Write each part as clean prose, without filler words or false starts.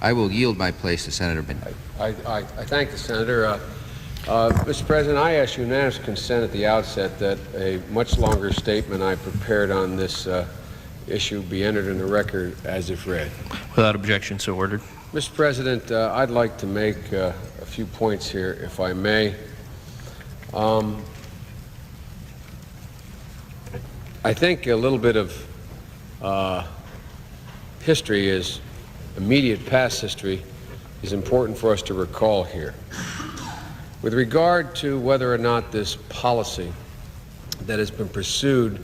I will yield my place to Senator Benton. I thank the Senator. Mr. President, I ask unanimous consent at the outset that a much longer statement I prepared on this issue be entered in the record as if read. Without objection, so ordered. Mr. President, I'd like to make a few points here, if I may. I think a little bit of history is immediate past history is important for us to recall here. With regard to whether or not this policy that has been pursued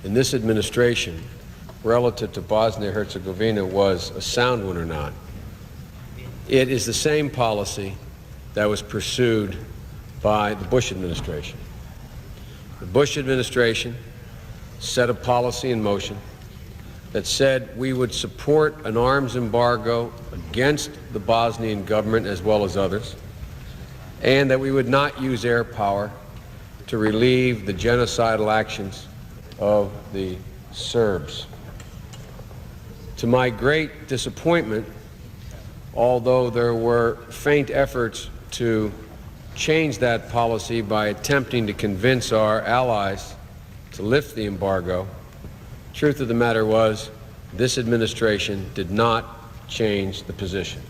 in this administration relative to Bosnia-Herzegovina was a sound one or not, it is the same policy that was pursued by the Bush administration. The Bush administration set a policy in motion that said we would support an arms embargo against the Bosnian government as well as others, and that we would not use air power to relieve the genocidal actions of the Serbs. To my great disappointment, although there were faint efforts to change that policy by attempting to convince our allies to lift the embargo, truth of the matter was this administration did not change the position.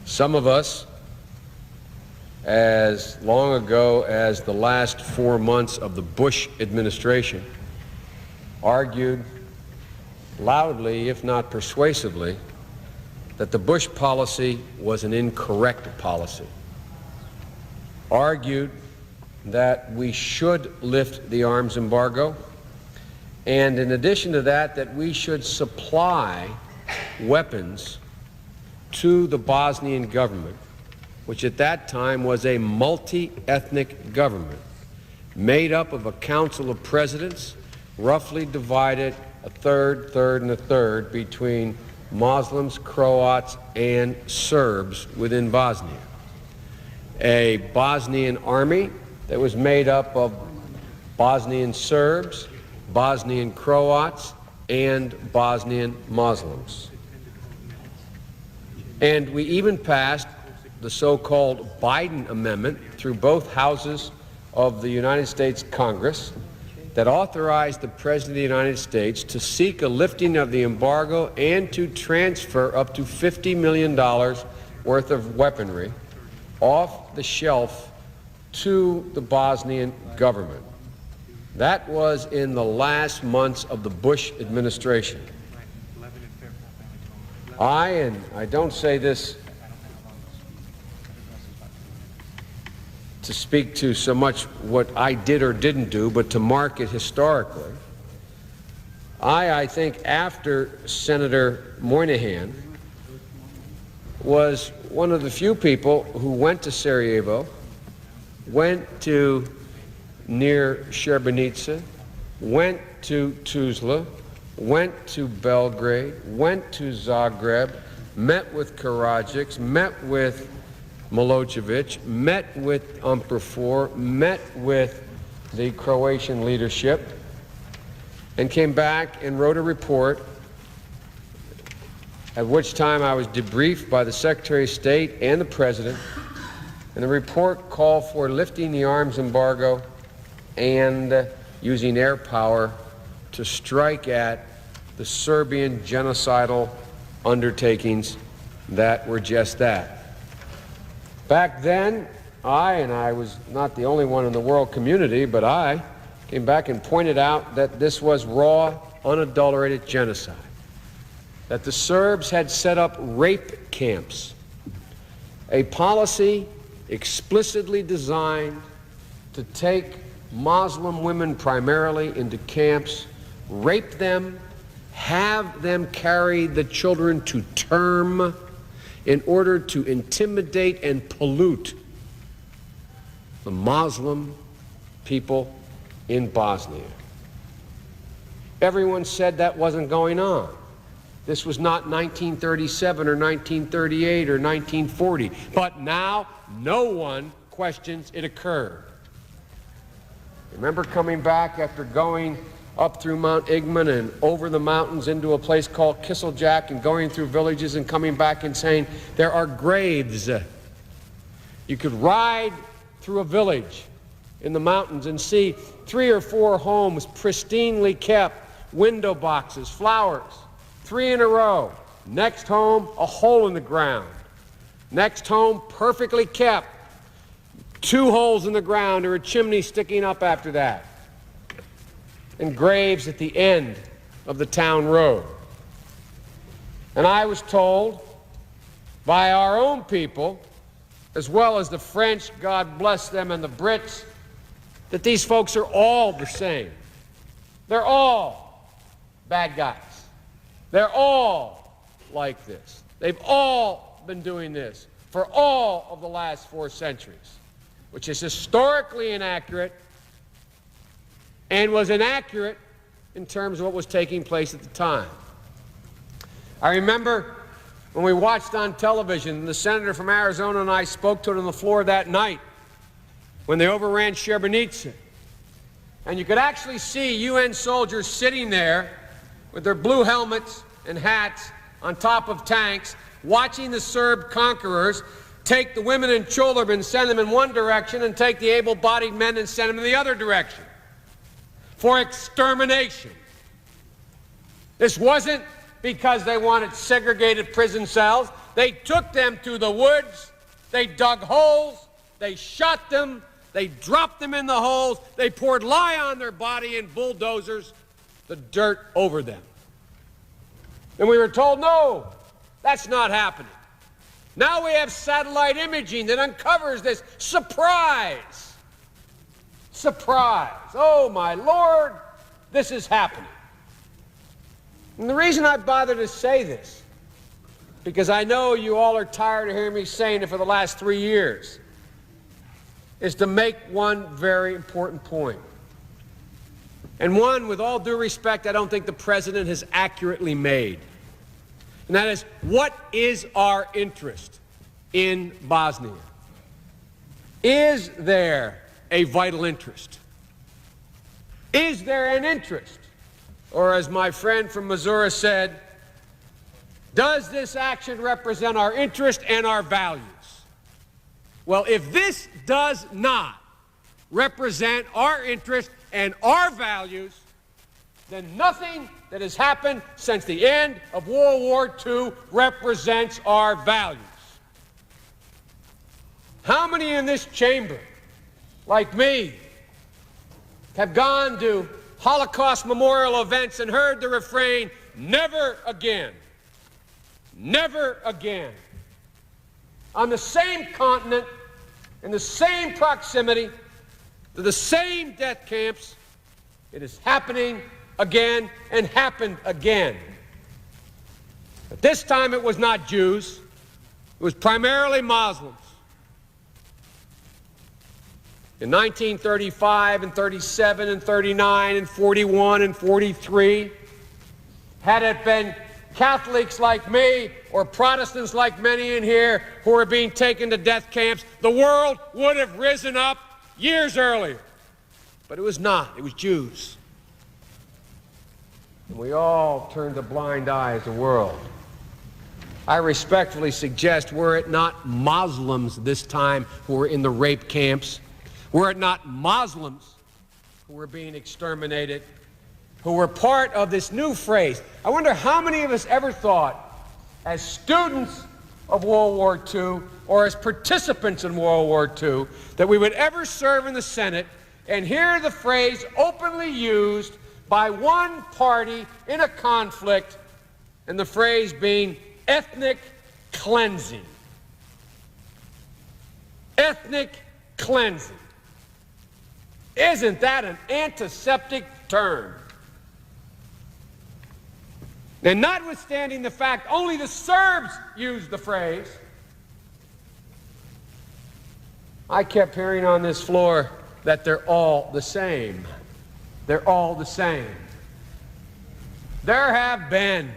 Some of us, as long ago as the last 4 months of the Bush administration, argued loudly, if not persuasively, that the Bush policy was an incorrect policy, argued that we should lift the arms embargo, and in addition to that, that we should supply weapons to the Bosnian government, which at that time was a multi-ethnic government made up of a council of presidents, roughly divided a third, and a third between Muslims, Croats, and Serbs within Bosnia. A Bosnian army that was made up of Bosnian Serbs, Bosnian Croats, and Bosnian Muslims. And we even passed the so-called Biden Amendment through both houses of the United States Congress that authorized the President of the United States to seek a lifting of the embargo and to transfer up to $50 million worth of weaponry off the shelf to the Bosnian government. That was in the last months of the Bush administration. I don't say this to speak to so much what I did or didn't do, but to mark it historically. I think after Senator Moynihan was one of the few people who went to Sarajevo, went to near Srebrenica, went to Tuzla, went to Belgrade, went to Zagreb, met with Karadzic, met with Milosevic, met with Umperfor, met with the Croatian leadership, and came back and wrote a report, at which time I was debriefed by the Secretary of State and the President, and the report called for lifting the arms embargo and using air power to strike at the Serbian genocidal undertakings that were just that. Back then, I was not the only one in the world community, but I came back and pointed out that this was raw, unadulterated genocide, that the Serbs had set up rape camps, a policy explicitly designed to take Muslim women primarily into camps, rape them, have them carry the children to term in order to intimidate and pollute the Muslim people in Bosnia. Everyone said that wasn't going on. This was not 1937 or 1938 or 1940. But now no one questions it occurred. I remember coming back after going up through Mount Igman and over the mountains into a place called Kisseljack, and going through villages and coming back and saying, there are graves. You could ride through a village in the mountains and see 3 or 4 homes pristinely kept, window boxes, flowers, 3 in a row. Next home, a hole in the ground. Next home, perfectly kept, 2 holes in the ground or a chimney sticking up after that. And graves at the end of the town road. And I was told by our own people, as well as the French, God bless them, and the Brits, that these folks are all the same. They're all bad guys. They're all like this. They've all been doing this for all of the last 4 centuries, which is historically inaccurate and was inaccurate in terms of what was taking place at the time. I remember when we watched on television, the senator from Arizona and I spoke to it on the floor that night when they overran Srebrenica. And you could actually see UN soldiers sitting there with their blue helmets and hats on top of tanks, watching the Serb conquerors take the women and children, send them in one direction, and take the able-bodied men and send them in the other direction for extermination. This wasn't because they wanted segregated prison cells. They took them to the woods, they dug holes, they shot them, they dropped them in the holes, they poured lye on their body and bulldozers the dirt over them. And we were told, no, that's not happening. Now we have satellite imaging that uncovers this. Surprise! Surprise! Oh, my Lord, this is happening. And the reason I bother to say this, because I know you all are tired of hearing me saying it for the last 3 years, is to make one very important point. And one, with all due respect, I don't think the President has accurately made. And that is, what is our interest in Bosnia? Is there a vital interest? Is there an interest? Or as my friend from Missouri said, does this action represent our interest and our values? Well, if this does not represent our interest and our values, then nothing that has happened since the end of World War II represents our values. How many in this chamber, like me, have gone to Holocaust memorial events and heard the refrain, never again, never again? On the same continent, in the same proximity, to the same death camps, it is happening again and happened again. But this time it was not Jews, it was primarily Muslims. In 1935 and 37 and 39 and 41 and 43, had it been Catholics like me or Protestants like many in here who are being taken to death camps, the world would have risen up years earlier. But it was not. It was Jews. And we all turned a blind eye as a world. I respectfully suggest, were it not Muslims this time who were in the rape camps, were it not Muslims who were being exterminated, who were part of this new phrase. I wonder how many of us ever thought, as students of World War II or as participants in World War II, that we would ever serve in the Senate and hear the phrase openly used by one party in a conflict, and the phrase being ethnic cleansing. Ethnic cleansing. Isn't that an antiseptic term? And notwithstanding the fact only the Serbs used the phrase, I kept hearing on this floor that they're all the same. They're all the same. There have been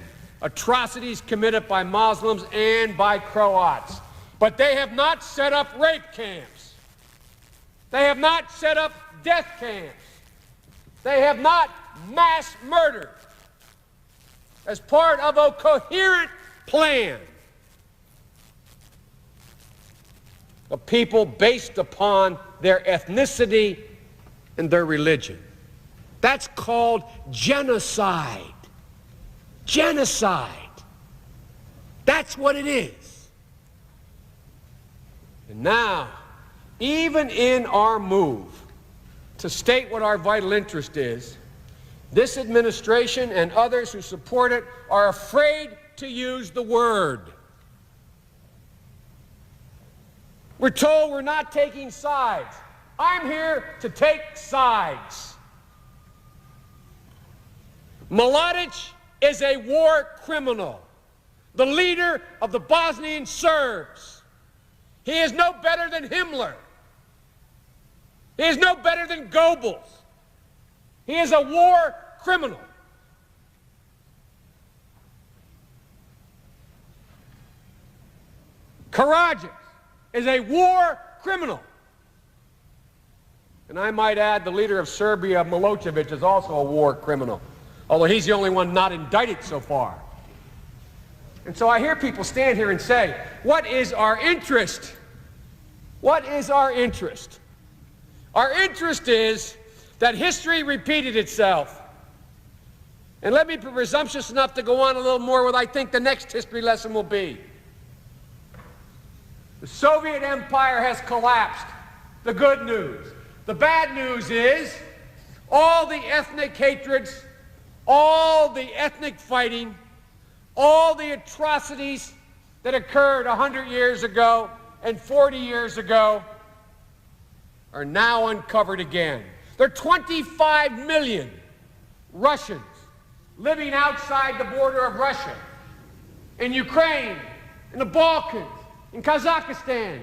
atrocities committed by Muslims and by Croats, but they have not set up rape camps. They have not set up death camps. They have not mass murdered as part of a coherent plan of people based upon their ethnicity and their religion. That's called genocide. Genocide. That's what it is. And now, even in our move to state what our vital interest is, this administration and others who support it are afraid to use the word. We're told we're not taking sides. I'm here to take sides. Mladic is a war criminal, the leader of the Bosnian Serbs. He is no better than Himmler. He is no better than Goebbels. He is a war criminal. Karadzic is a war criminal. And I might add, the leader of Serbia, Milosevic, is also a war criminal, although he's the only one not indicted so far. And so I hear people stand here and say, what is our interest? What is our interest? Our interest is that history repeated itself. And let me be presumptuous enough to go on a little more what I think the next history lesson will be. The Soviet Empire has collapsed. The good news. The bad news is all the ethnic hatreds, all the ethnic fighting, all the atrocities that occurred 100 years ago and 40 years ago are now uncovered again. There are 25 million Russians living outside the border of Russia, in Ukraine, in the Balkans, in Kazakhstan.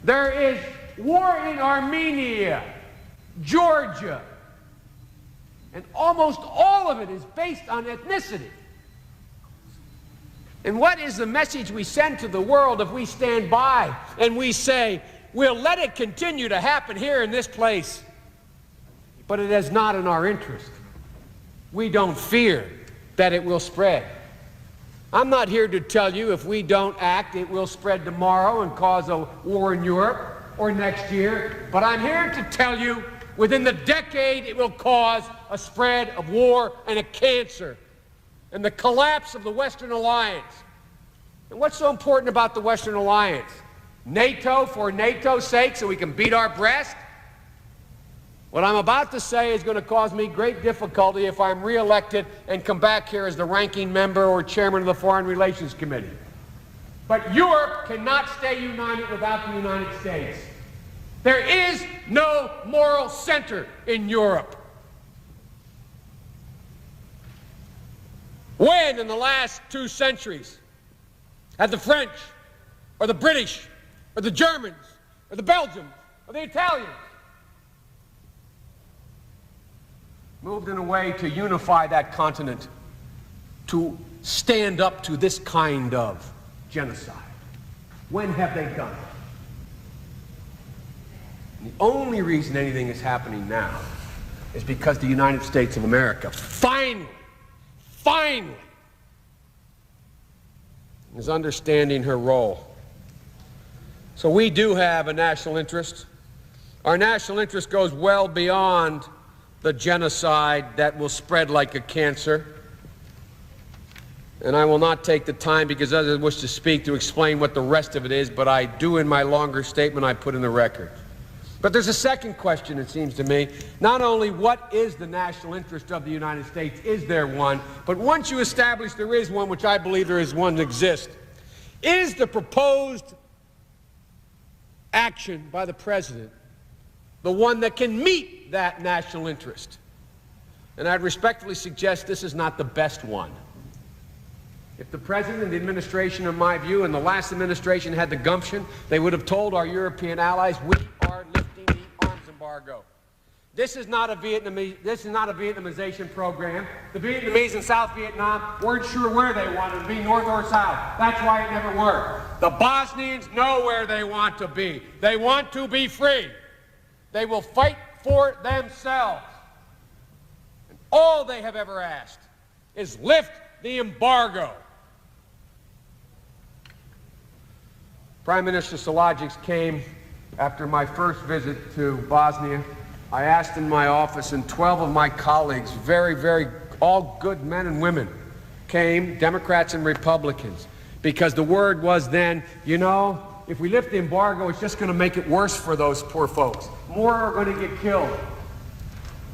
There is war in Armenia, Georgia, and almost all of it is based on ethnicity. And what is the message we send to the world if we stand by and we say, we'll let it continue to happen here in this place, but it is not in our interest. We don't fear that it will spread. I'm not here to tell you if we don't act, it will spread tomorrow and cause a war in Europe or next year, but I'm here to tell you within the decade it will cause a spread of war and a cancer and the collapse of the Western Alliance. And what's so important about the Western Alliance? NATO for NATO's sake, so we can beat our breast? What I'm about to say is going to cause me great difficulty if I'm reelected and come back here as the ranking member or chairman of the Foreign Relations Committee. But Europe cannot stay united without the United States. There is no moral center in Europe. When in the last 2 centuries have the French or the British or the Germans or the Belgians or the Italians moved in a way to unify that continent, to stand up to this kind of genocide? When have they done it? And the only reason anything is happening now is because the United States of America finally is understanding her role. So we do have a national interest. Our national interest goes well beyond the genocide that will spread like a cancer. And I will not take the time, because others wish to speak, to explain what the rest of it is, but I do in my longer statement I put in the record. But there's a second question, it seems to me. Not only what is the national interest of the United States, is there one, but once you establish there is one, which I believe there is one that exists, is the proposed action by the President the one that can meet that national interest? And I'd respectfully suggest this is not the best one. If the President and the administration, in my view, and the last administration had the gumption, they would have told our European allies, we are lifting the arms embargo. This is not a Vietnamization program. The Vietnamese in South Vietnam weren't sure where they wanted to be, north or south. That's why it never worked. The Bosnians know where they want to be. They want to be free. They will fight for themselves. And all they have ever asked is lift the embargo. Prime Minister Silagic came after my first visit to Bosnia. I asked in my office, and 12 of my colleagues, all good men and women, came, Democrats and Republicans, because the word was then, you know, if we lift the embargo, it's just going to make it worse for those poor folks. More are going to get killed.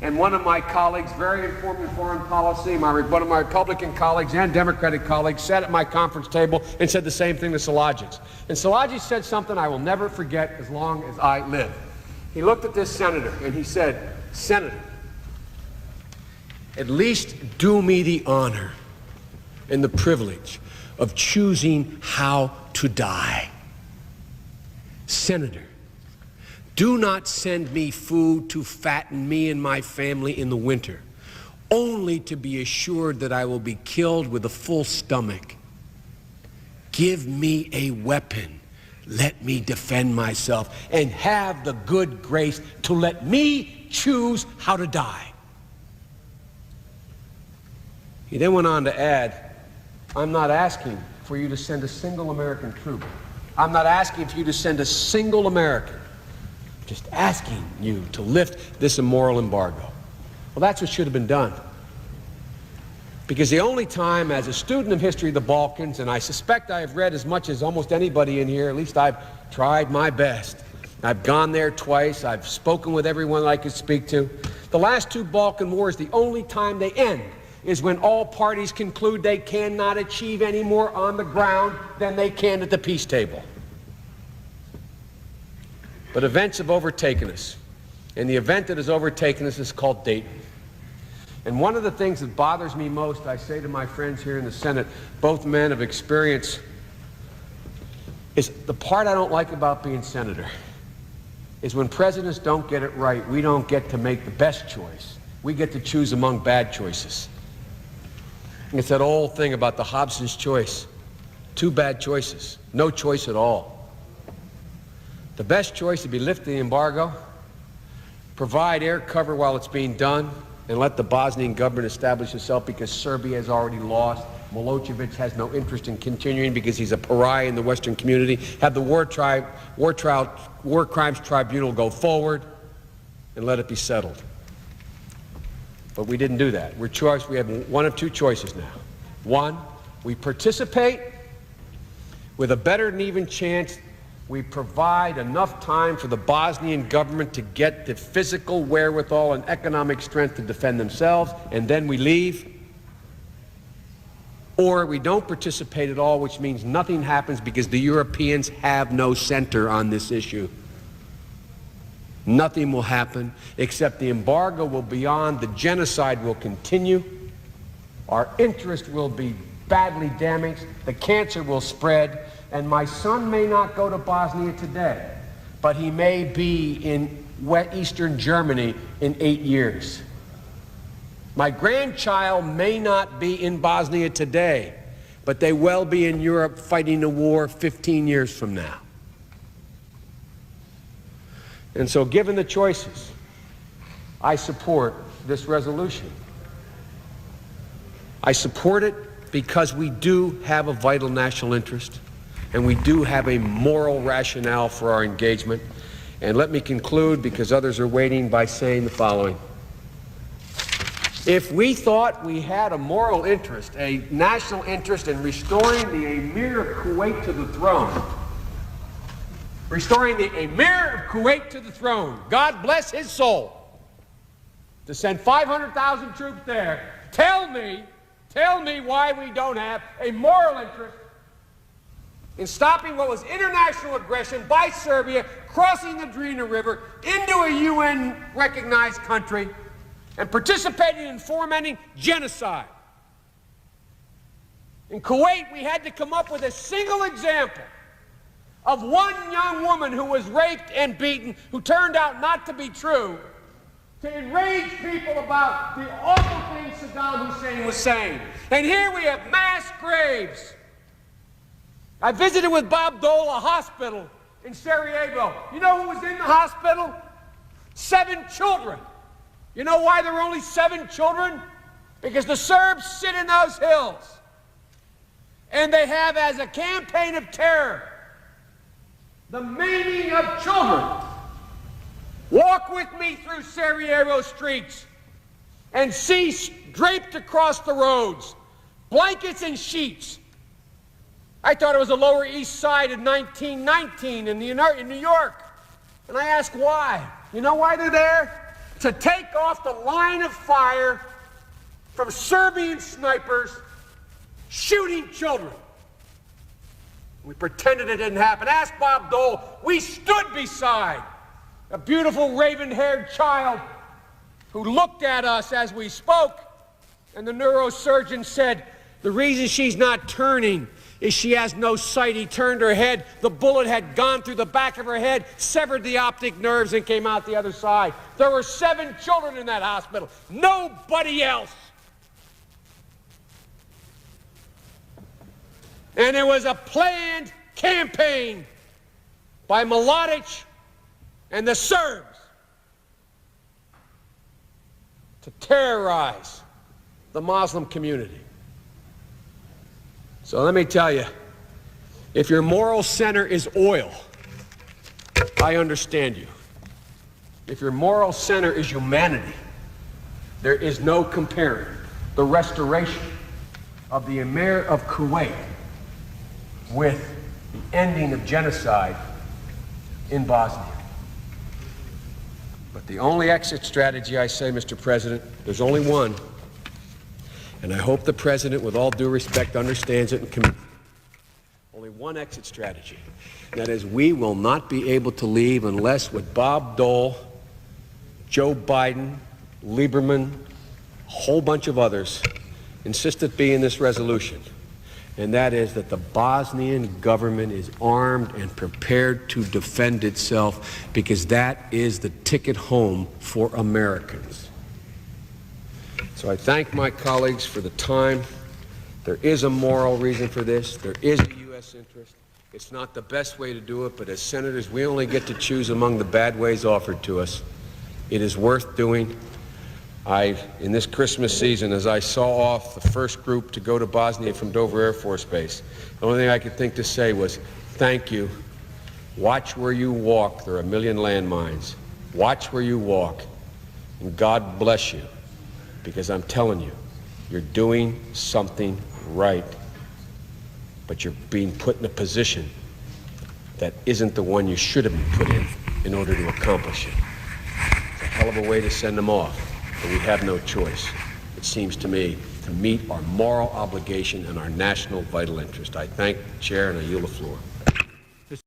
And one of my colleagues, very informed in foreign policy, one of my Republican colleagues and Democratic colleagues, sat at my conference table and said the same thing to Silagic. And Silagic said something I will never forget as long as I live. He looked at this senator and he said, "Senator, at least do me the honor and the privilege of choosing how to die. Senator, do not send me food to fatten me and my family in the winter, only to be assured that I will be killed with a full stomach. Give me a weapon. Let me defend myself and have the good grace to let me choose how to die." He then went on to add, "I'm not asking for you to send a single American troop. I'm not asking for you to send a single American. I'm just asking you to lift this immoral embargo." Well, that's what should have been done. Because the only time, as a student of history of the Balkans, and I suspect I have read as much as almost anybody in here, at least I've tried my best. I've gone there twice. I've spoken with everyone I could speak to. The last two Balkan wars, the only time they end is when all parties conclude they cannot achieve any more on the ground than they can at the peace table. But events have overtaken us, and the event that has overtaken us is called Dayton. And one of the things that bothers me most, I say to my friends here in the Senate, both men of experience, is the part I don't like about being senator is when presidents don't get it right, we don't get to make the best choice. We get to choose among bad choices. And it's that old thing about the Hobson's choice. Two bad choices, no choice at all. The best choice would be lift the embargo, provide air cover while it's being done, and let the Bosnian government establish itself, because Serbia has already lost. Milosevic has no interest in continuing because he's a pariah in the Western community. Have the War Crimes Tribunal go forward and let it be settled. But we didn't do that. We have one of two choices now. One, we participate with a better than even chance. We provide enough time for the Bosnian government to get the physical wherewithal and economic strength to defend themselves, and then we leave. Or we don't participate at all, which means nothing happens because the Europeans have no center on this issue. Nothing will happen except the embargo will be on, the genocide will continue, our interest will be badly damaged, the cancer will spread, and my son may not go to Bosnia today, but he may be in Eastern Germany in 8 years. My grandchild may not be in Bosnia today, but they will be in Europe fighting a war 15 years from now. And so, given the choices, I support this resolution. I support it because we do have a vital national interest, and we do have a moral rationale for our engagement. And let me conclude, because others are waiting, by saying the following. If we thought we had a moral interest, a national interest in restoring the Emir of Kuwait to the throne, God bless his soul, to send 500,000 troops there, tell me why we don't have a moral interest in stopping what was international aggression by Serbia crossing the Drina River into a UN-recognized country and participating in fomenting genocide. In Kuwait, we had to come up with a single example of one young woman who was raped and beaten, who turned out not to be true, to enrage people about the awful things Saddam Hussein was saying. And here we have mass graves. I visited with Bob Dole a hospital in Sarajevo. You know who was in the hospital? 7 children. You know why there were only 7 children? Because the Serbs sit in those hills, and they have as a campaign of terror the maiming of children. Walk with me through Sarajevo streets and see draped across the roads blankets and sheets. I thought it was the Lower East Side in 1919 in New York. And I asked why. You know why they're there? To take off the line of fire from Serbian snipers shooting children. We pretended it didn't happen. Ask Bob Dole. We stood beside a beautiful raven-haired child who looked at us as we spoke, and the neurosurgeon said, the reason she's not turning is she has no sight. He turned her head. The bullet had gone through the back of her head, severed the optic nerves, and came out the other side. There were 7 children in that hospital. Nobody else. And it was a planned campaign by Mladic and the Serbs to terrorize the Muslim community. So let me tell you, if your moral center is oil, I understand you. If your moral center is humanity, there is no comparing the restoration of the Emir of Kuwait with the ending of genocide in Bosnia. But the only exit strategy, I say, Mr. President, there's only one. And I hope the President, with all due respect, understands it and commits. Only one exit strategy. And that is, we will not be able to leave unless with Bob Dole, Joe Biden, Lieberman, a whole bunch of others, insist it be in this resolution. And that is that the Bosnian government is armed and prepared to defend itself, because that is the ticket home for Americans. So I thank my colleagues for the time. There is a moral reason for this. There is a U.S. interest. It's not the best way to do it, but as senators, we only get to choose among the bad ways offered to us. It is worth doing. In this Christmas season, as I saw off the first group to go to Bosnia from Dover Air Force Base, the only thing I could think to say was, thank you. Watch where you walk. There are a million landmines. Watch where you walk. And God bless you. Because I'm telling you, you're doing something right, but you're being put in a position that isn't the one you should have been put in order to accomplish it. It's a hell of a way to send them off, but we have no choice, it seems to me, to meet our moral obligation and our national vital interest. I thank the Chair and I yield the floor.